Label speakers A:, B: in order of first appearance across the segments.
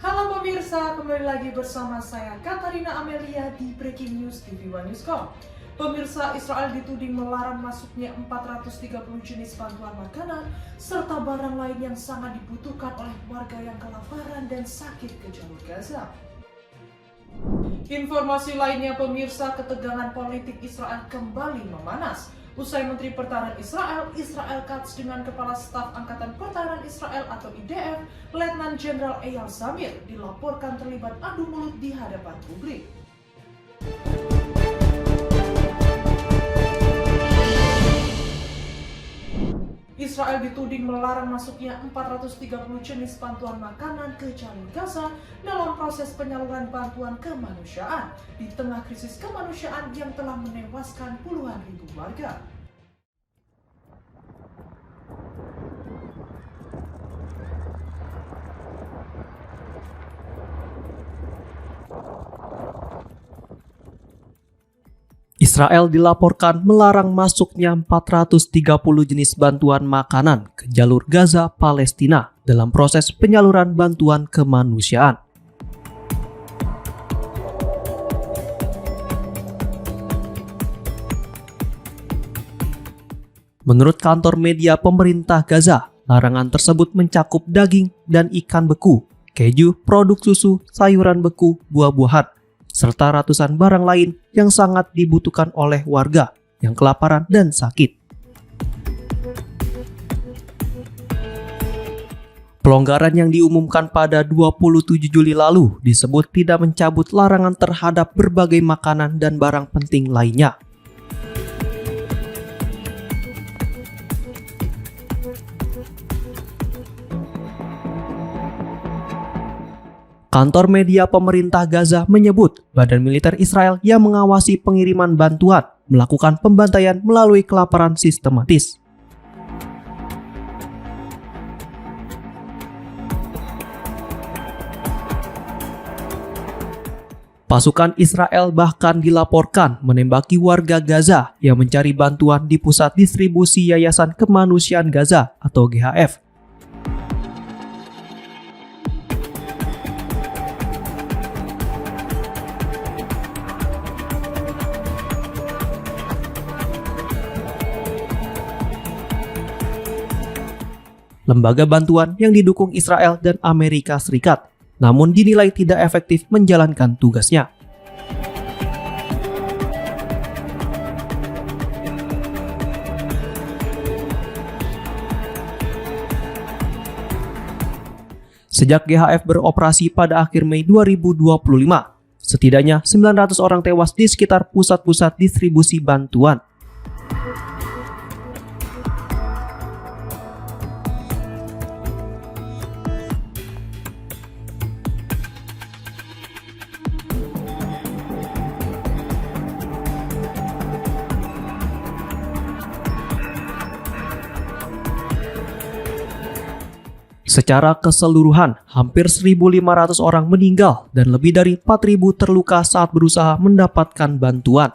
A: Halo pemirsa, kembali lagi bersama saya Katarina Amelia di Breaking News TV One News.com. Pemirsa, Israel dituding melarang masuknya 430 jenis bantuan makanan serta barang lain yang sangat dibutuhkan oleh warga yang kelaparan dan sakit ke jalur Gaza. Informasi lainnya pemirsa, ketegangan politik Israel kembali memanas. Usai Menteri Pertahanan Israel Katz dengan Kepala Staf Angkatan Pertahanan Israel atau IDF, Letnan Jenderal Eyal Zamir dilaporkan terlibat adu mulut di hadapan publik. Israel dituding melarang masuknya 430 jenis bantuan makanan ke jalur Gaza dalam proses penyaluran bantuan kemanusiaan di tengah krisis kemanusiaan yang telah menewaskan puluhan ribu warga.
B: Israel dilaporkan melarang masuknya 430 jenis bantuan makanan ke jalur Gaza, Palestina dalam proses penyaluran bantuan kemanusiaan. Menurut kantor media pemerintah Gaza, larangan tersebut mencakup daging dan ikan beku, keju, produk susu, sayuran beku, buah-buahan, serta ratusan barang lain yang sangat dibutuhkan oleh warga yang kelaparan dan sakit. Pelonggaran yang diumumkan pada 27 Juli lalu disebut tidak mencabut larangan terhadap berbagai makanan dan barang penting lainnya. Kantor media pemerintah Gaza menyebut Badan Militer Israel yang mengawasi pengiriman bantuan melakukan pembantaian melalui kelaparan sistematis. Pasukan Israel bahkan dilaporkan menembaki warga Gaza yang mencari bantuan di pusat distribusi Yayasan Kemanusiaan Gaza atau GHF. Lembaga bantuan yang didukung Israel dan Amerika Serikat, namun dinilai tidak efektif menjalankan tugasnya. Sejak GHF beroperasi pada akhir Mei 2025, setidaknya 900 orang tewas di sekitar pusat-pusat distribusi bantuan. Secara keseluruhan, hampir 1.500 orang meninggal dan lebih dari 4.000 terluka saat berusaha mendapatkan bantuan.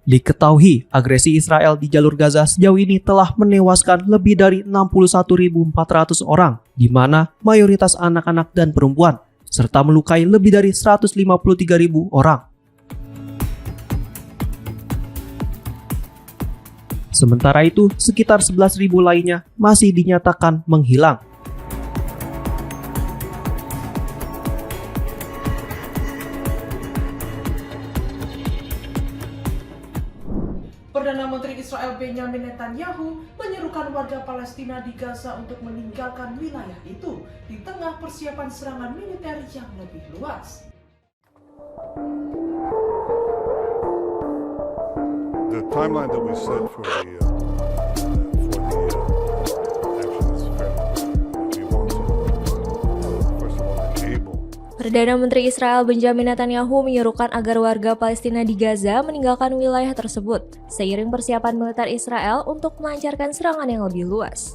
B: Diketahui, agresi Israel di jalur Gaza sejauh ini telah menewaskan lebih dari 61.400 orang, di mana mayoritas anak-anak dan perempuan, serta melukai lebih dari 153.000 orang. Sementara itu, sekitar 11.000 lainnya masih dinyatakan menghilang.
A: Perdana Menteri Israel Benjamin Netanyahu menyerukan warga Palestina di Gaza untuk meninggalkan wilayah itu di tengah persiapan serangan militer yang lebih luas.
C: The timeline that we set for the action is fairly we want to first of all enable.
D: Perdana Menteri Israel Benjamin Netanyahu menyerukan agar warga Palestina di Gaza meninggalkan wilayah tersebut, seiring persiapan militer Israel untuk melancarkan serangan yang lebih luas.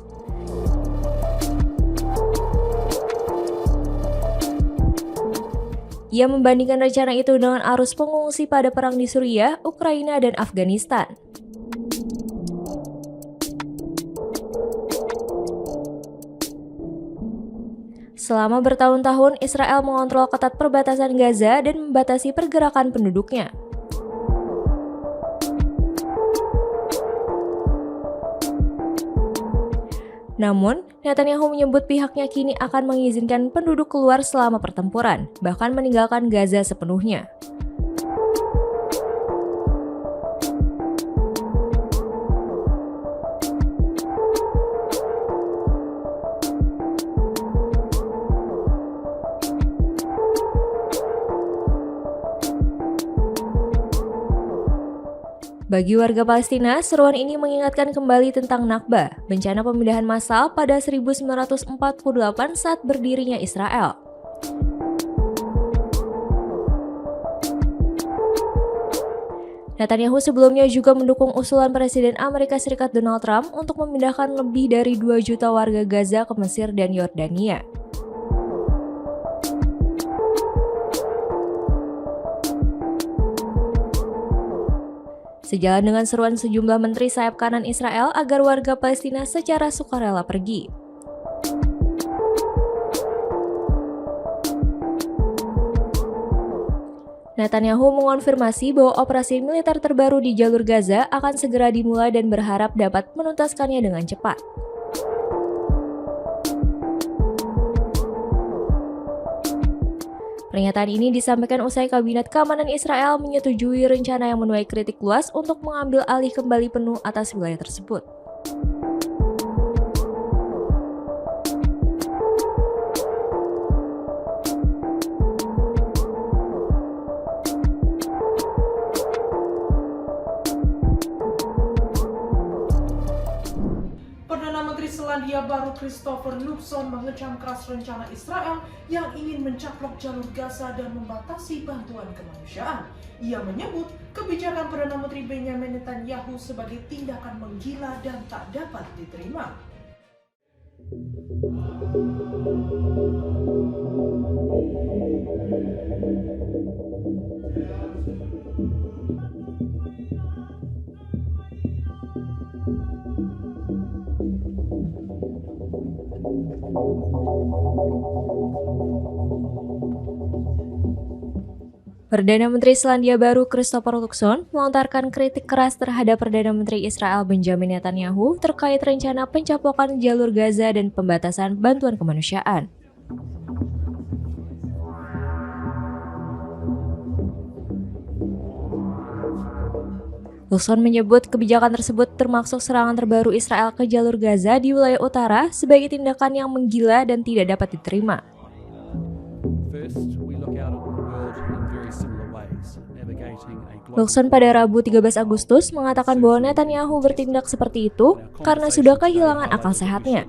D: Ia membandingkan rencana itu dengan arus pengungsi pada perang di Suriah, Ukraina, dan Afghanistan. Selama bertahun-tahun, Israel mengontrol ketat perbatasan Gaza dan membatasi pergerakan penduduknya. Namun, Netanyahu menyebut pihaknya kini akan mengizinkan penduduk keluar selama pertempuran, bahkan meninggalkan Gaza sepenuhnya. Bagi warga Palestina, seruan ini mengingatkan kembali tentang Nakba, bencana pemindahan massal pada 1948 saat berdirinya Israel. Netanyahu sebelumnya juga mendukung usulan Presiden Amerika Serikat Donald Trump untuk memindahkan lebih dari 2 juta warga Gaza ke Mesir dan Yordania. Sejalan dengan seruan sejumlah menteri sayap kanan Israel agar warga Palestina secara sukarela pergi. Netanyahu mengonfirmasi bahwa operasi militer terbaru di jalur Gaza akan segera dimulai dan berharap dapat menuntaskannya dengan cepat. Pernyataan ini disampaikan usai Kabinet Keamanan Israel menyetujui rencana yang menuai kritik luas untuk mengambil alih kembali penuh atas wilayah tersebut.
A: Perdana Menteri Selandia Baru Christopher Luxon mengecam keras rencana Israel yang ingin mencaplok jalur Gaza dan membatasi bantuan kemanusiaan. Ia menyebut kebijakan Perdana Menteri Benjamin Netanyahu sebagai tindakan menggila dan tak dapat diterima.
D: Perdana Menteri Selandia Baru Christopher Luxon melontarkan kritik keras terhadap Perdana Menteri Israel Benjamin Netanyahu terkait rencana pencaplokan jalur Gaza dan pembatasan bantuan kemanusiaan. Luxon menyebut kebijakan tersebut termasuk serangan terbaru Israel ke jalur Gaza di wilayah utara sebagai tindakan yang menggila dan tidak dapat diterima. Luxon pada Rabu 13 Agustus mengatakan bahwa Netanyahu bertindak seperti itu karena sudah kehilangan akal sehatnya.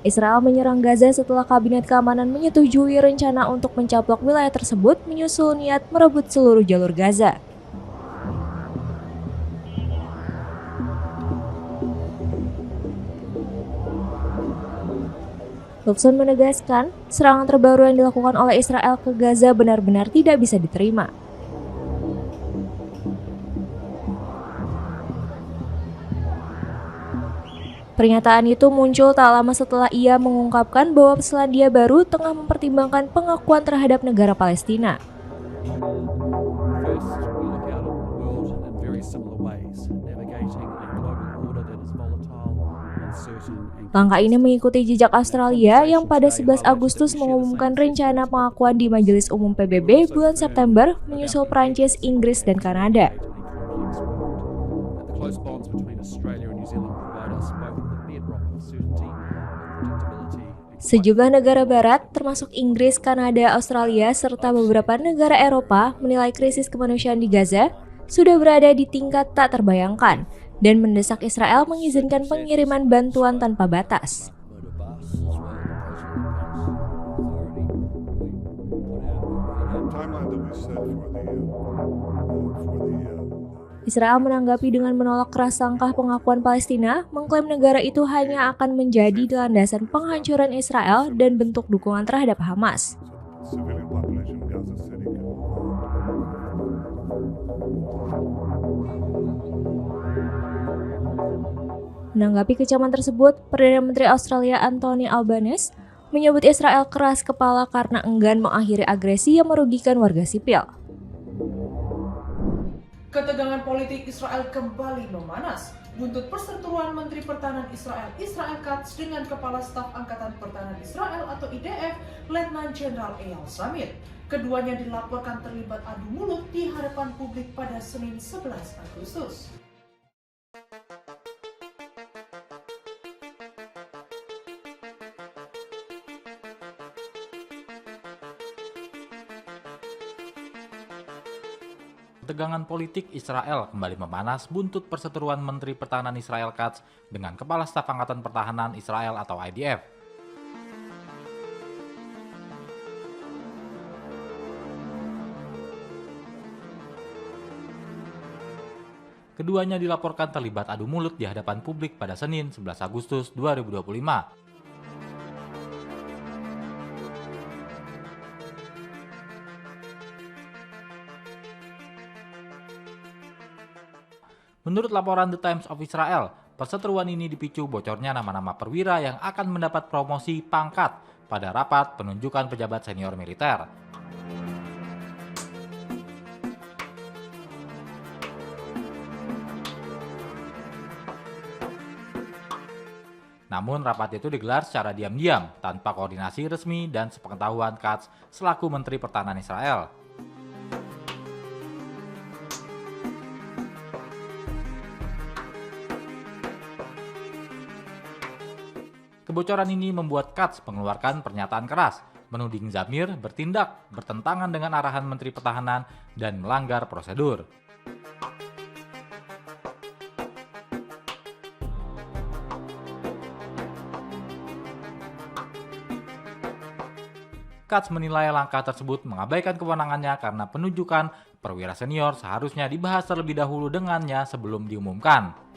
D: Israel menyerang Gaza setelah Kabinet Keamanan menyetujui rencana untuk mencaplok wilayah tersebut menyusul niat merebut seluruh jalur Gaza. Luxon menegaskan, serangan terbaru yang dilakukan oleh Israel ke Gaza benar-benar tidak bisa diterima. Pernyataan itu muncul tak lama setelah ia mengungkapkan bahwa Selandia Baru tengah mempertimbangkan pengakuan terhadap negara Palestina. Langkah ini mengikuti jejak Australia yang pada 11 Agustus mengumumkan rencana pengakuan di Majelis Umum PBB bulan September menyusul Prancis, Inggris, dan Kanada. Sejumlah negara barat, termasuk Inggris, Kanada, Australia, serta beberapa negara Eropa menilai krisis kemanusiaan di Gaza sudah berada di tingkat tak terbayangkan dan mendesak Israel mengizinkan pengiriman bantuan tanpa batas. Israel menanggapi dengan menolak keras langkah pengakuan Palestina, mengklaim negara itu hanya akan menjadi landasan penghancuran Israel dan bentuk dukungan terhadap Hamas.
C: civilian population in Gaza City can move on.
D: Menanggapi kecaman tersebut, Perdana Menteri Australia Anthony Albanese menyebut Israel keras kepala karena enggan mengakhiri agresi yang merugikan warga sipil.
A: Ketegangan politik Israel kembali memanas buntut perseteruan Menteri Pertahanan Israel, Israel Katz dengan Kepala Staf Angkatan Pertahanan Israel atau IDF, Letnan Jenderal Eyal Zamir. Keduanya dilaporkan terlibat adu mulut di hadapan publik pada Senin 11 Agustus.
E: Ketegangan politik Israel kembali memanas buntut perseteruan Menteri Pertahanan Israel Katz dengan Kepala Staf Angkatan Pertahanan Israel atau IDF. Keduanya dilaporkan terlibat adu mulut di hadapan publik pada Senin 11 Agustus 2025. Menurut laporan The Times of Israel, perseteruan ini dipicu bocornya nama-nama perwira yang akan mendapat promosi pangkat pada rapat penunjukan pejabat senior militer. Namun rapat itu digelar secara diam-diam, tanpa koordinasi resmi dan sepengetahuan Katz selaku Menteri Pertahanan Israel. Kebocoran ini membuat Katz mengeluarkan pernyataan keras, menuding Zamir bertindak bertentangan dengan arahan Menteri Pertahanan dan melanggar prosedur. Katz menilai langkah tersebut mengabaikan kewenangannya karena penunjukan perwira senior seharusnya dibahas terlebih dahulu dengannya sebelum diumumkan.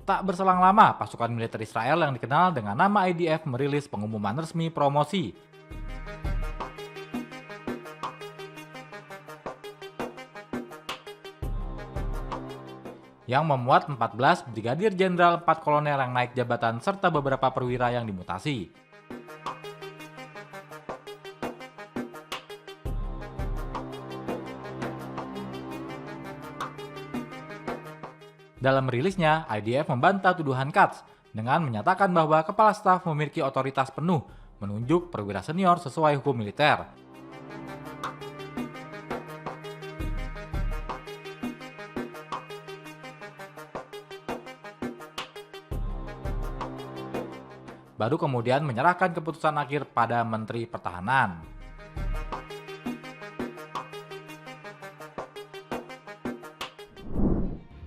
E: Tak berselang lama, pasukan militer Israel yang dikenal dengan nama IDF merilis pengumuman resmi promosi. Yang memuat 14 brigadir jenderal, 4 kolonel yang naik jabatan, serta beberapa perwira yang dimutasi. Dalam rilisnya, IDF membantah tuduhan Katz dengan menyatakan bahwa kepala staf memiliki otoritas penuh menunjuk perwira senior sesuai hukum militer. Baru kemudian menyerahkan keputusan akhir pada Menteri Pertahanan.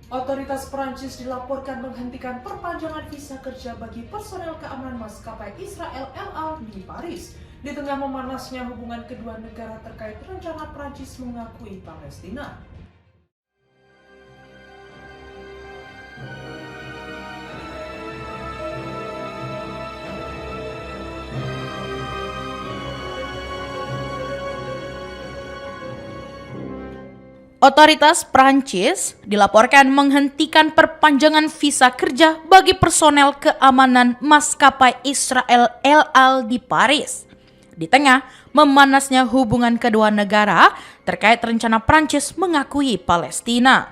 A: Otoritas Perancis dilaporkan menghentikan perpanjangan visa kerja bagi personel keamanan maskapai Israel El Al di Paris di tengah memanasnya hubungan kedua negara terkait rencana Perancis mengakui Palestina.
F: Otoritas Prancis dilaporkan menghentikan perpanjangan visa kerja bagi personel keamanan maskapai Israel El Al di Paris di tengah memanasnya hubungan kedua negara terkait rencana Prancis mengakui Palestina.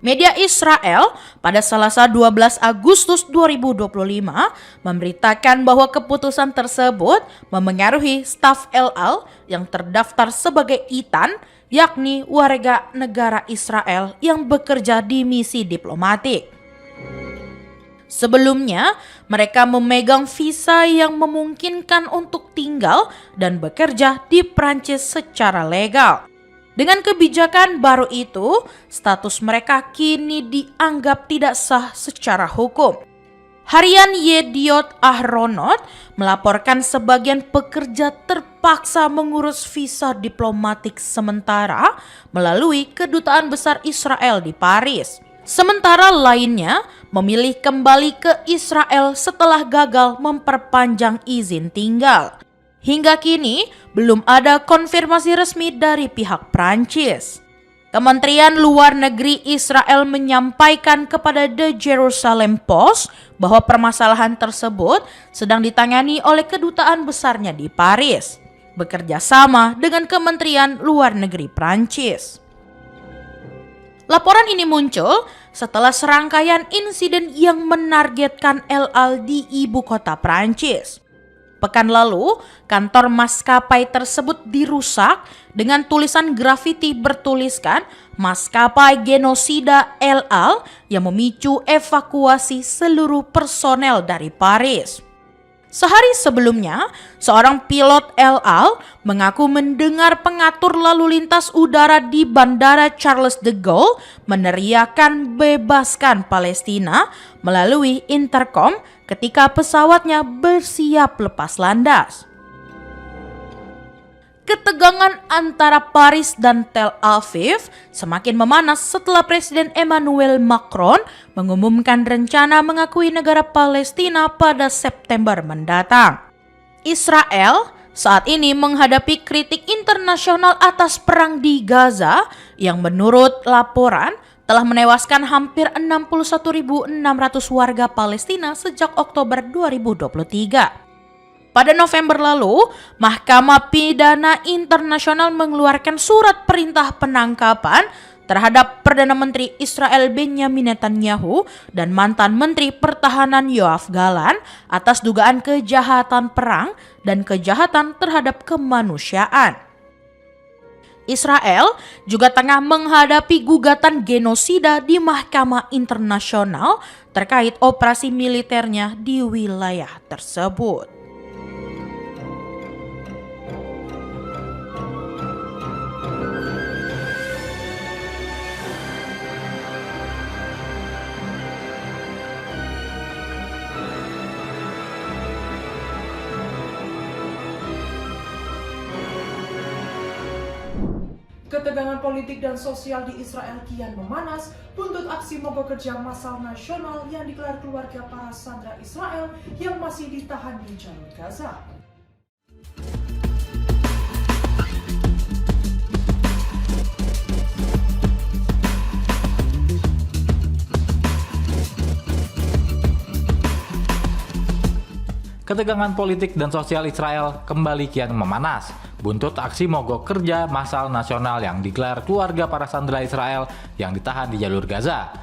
F: Media Israel pada Selasa 12 Agustus 2025 memberitakan bahwa keputusan tersebut memengaruhi staf El Al yang terdaftar sebagai ITAN, yakni warga negara Israel yang bekerja di misi diplomatik. Sebelumnya, mereka memegang visa yang memungkinkan untuk tinggal dan bekerja di Prancis secara legal. Dengan kebijakan baru itu, status mereka kini dianggap tidak sah secara hukum. Harian Yediot Ahronot melaporkan sebagian pekerja terpaksa mengurus visa diplomatik sementara melalui Kedutaan Besar Israel di Paris. Sementara lainnya memilih kembali ke Israel setelah gagal memperpanjang izin tinggal. Hingga kini belum ada konfirmasi resmi dari pihak Prancis. Kementerian Luar Negeri Israel menyampaikan kepada The Jerusalem Post bahwa permasalahan tersebut sedang ditangani oleh kedutaan besarnya di Paris, bekerja sama dengan Kementerian Luar Negeri Prancis. Laporan ini muncul setelah serangkaian insiden yang menargetkan El Al di ibu kota Prancis. Pekan lalu, kantor maskapai tersebut dirusak dengan tulisan grafiti bertuliskan maskapai genosida El Al yang memicu evakuasi seluruh personel dari Paris. Sehari sebelumnya, seorang pilot El Al mengaku mendengar pengatur lalu lintas udara di Bandara Charles de Gaulle meneriakkan "bebaskan Palestina" melalui intercom ketika pesawatnya bersiap lepas landas. Ketegangan antara Paris dan Tel Aviv semakin memanas setelah Presiden Emmanuel Macron mengumumkan rencana mengakui negara Palestina pada September mendatang. Israel saat ini menghadapi kritik internasional atas perang di Gaza yang menurut laporan telah menewaskan hampir 61.600 warga Palestina sejak Oktober 2023. Pada November lalu, Mahkamah Pidana Internasional mengeluarkan surat perintah penangkapan terhadap Perdana Menteri Israel Benjamin Netanyahu dan mantan Menteri Pertahanan Yoav Gallant atas dugaan kejahatan perang dan kejahatan terhadap kemanusiaan. Israel juga tengah menghadapi gugatan genosida di Mahkamah Internasional terkait operasi militernya di wilayah tersebut.
A: Ketegangan politik dan sosial di Israel kian memanas buntut aksi mogok kerja massal nasional yang digelar keluarga para sandera Israel yang masih ditahan di jalur Gaza.
E: Ketegangan politik dan sosial Israel kembali kian memanas buntut aksi mogok kerja massal nasional yang digelar keluarga para sandera Israel yang ditahan di jalur Gaza.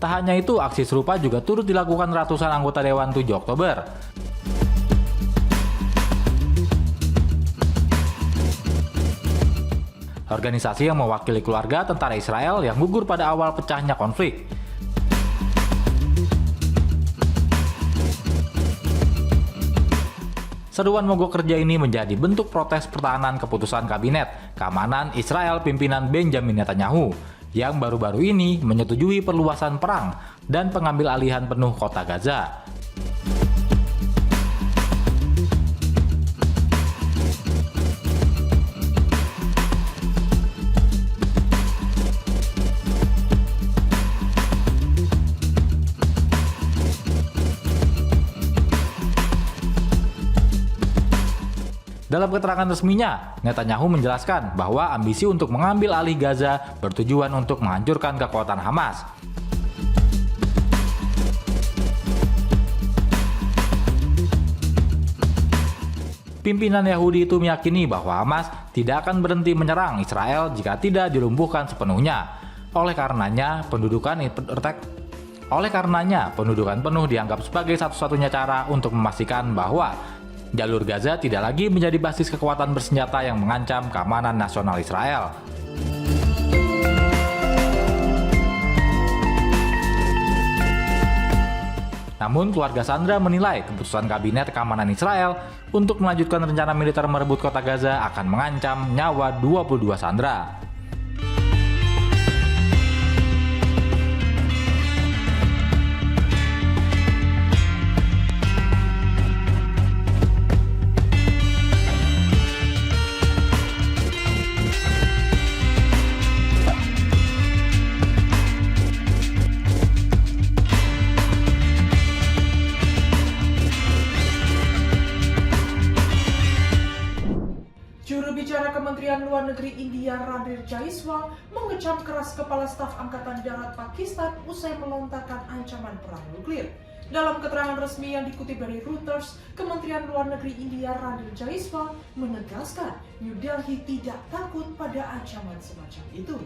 E: Tak hanya itu, aksi serupa juga turut dilakukan ratusan anggota Dewan 7 Oktober. Organisasi yang mewakili keluarga tentara Israel yang gugur pada awal pecahnya konflik. Seruan mogok kerja ini menjadi bentuk protes pertahanan keputusan Kabinet Keamanan Israel pimpinan Benjamin Netanyahu yang baru-baru ini menyetujui perluasan perang dan pengambil alihan penuh kota Gaza. Dalam keterangan resminya, Netanyahu menjelaskan bahwa ambisi untuk mengambil alih Gaza bertujuan untuk menghancurkan kekuatan Hamas. Pimpinan Yahudi itu meyakini bahwa Hamas tidak akan berhenti menyerang Israel jika tidak dilumpuhkan sepenuhnya. Oleh karenanya, pendudukan penuh dianggap sebagai satu-satunya cara untuk memastikan bahwa jalur Gaza tidak lagi menjadi basis kekuatan bersenjata yang mengancam keamanan nasional Israel. Namun, keluarga sandera menilai keputusan Kabinet Keamanan Israel untuk melanjutkan rencana militer merebut kota Gaza akan mengancam nyawa 22 sandera.
A: Juru bicara Kementerian Luar Negeri India Randir Jaiswal mengecam keras Kepala Staf Angkatan Darat Pakistan usai melontarkan ancaman perang nuklir. Dalam keterangan resmi yang dikutip dari Reuters, Kementerian Luar Negeri India Randir Jaiswal menegaskan New Delhi tidak takut pada ancaman semacam itu.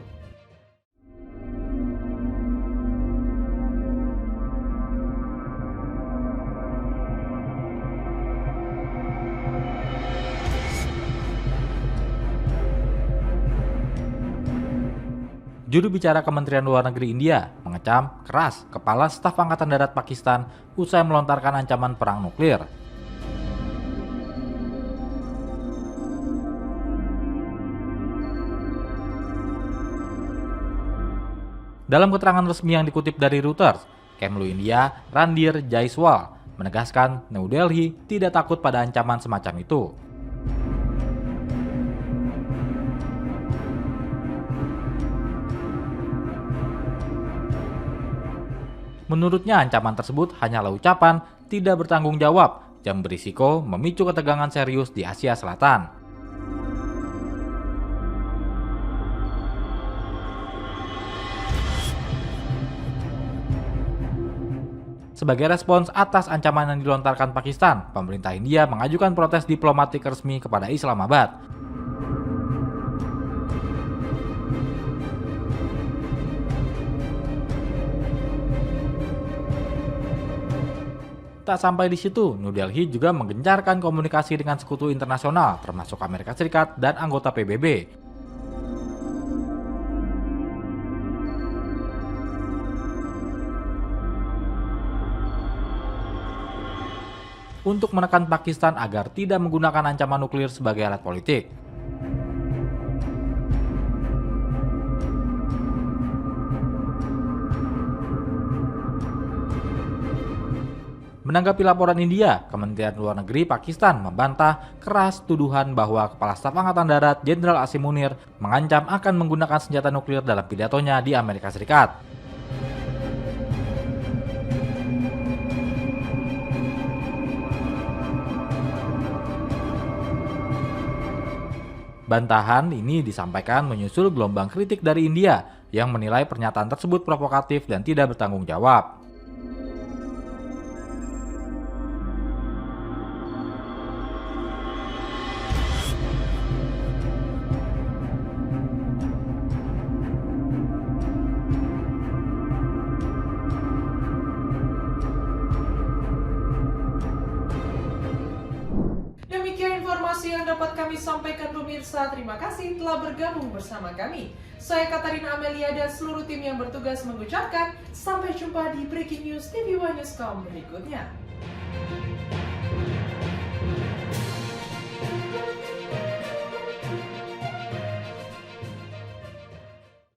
E: Juru bicara Kementerian Luar Negeri India mengecam keras Kepala Staf Angkatan Darat Pakistan usai melontarkan ancaman perang nuklir. Dalam keterangan resmi yang dikutip dari Reuters, Kemlu India Randir Jaiswal menegaskan New Delhi tidak takut pada ancaman semacam itu. Menurutnya ancaman tersebut hanyalah ucapan tidak bertanggung jawab yang berisiko memicu ketegangan serius di Asia Selatan. Sebagai respons atas ancaman yang dilontarkan Pakistan, pemerintah India mengajukan protes diplomatik resmi kepada Islamabad. Tak sampai di situ, New Delhi juga menggencarkan komunikasi dengan sekutu internasional termasuk Amerika Serikat dan anggota PBB. Untuk menekan Pakistan agar tidak menggunakan ancaman nuklir sebagai alat politik. Menanggapi laporan India, Kementerian Luar Negeri Pakistan membantah keras tuduhan bahwa Kepala Staf Angkatan Darat Jenderal Asim Munir mengancam akan menggunakan senjata nuklir dalam pidatonya di Amerika Serikat. Bantahan ini disampaikan menyusul gelombang kritik dari India yang menilai pernyataan tersebut provokatif dan tidak bertanggung jawab.
A: Demikian informasi yang dapat kami sampaikan pemirsa. Terima kasih telah bergabung bersama kami. Saya Katarina Amelia dan seluruh tim yang bertugas mengucapkan sampai jumpa di Breaking News TV One Newscom berikutnya.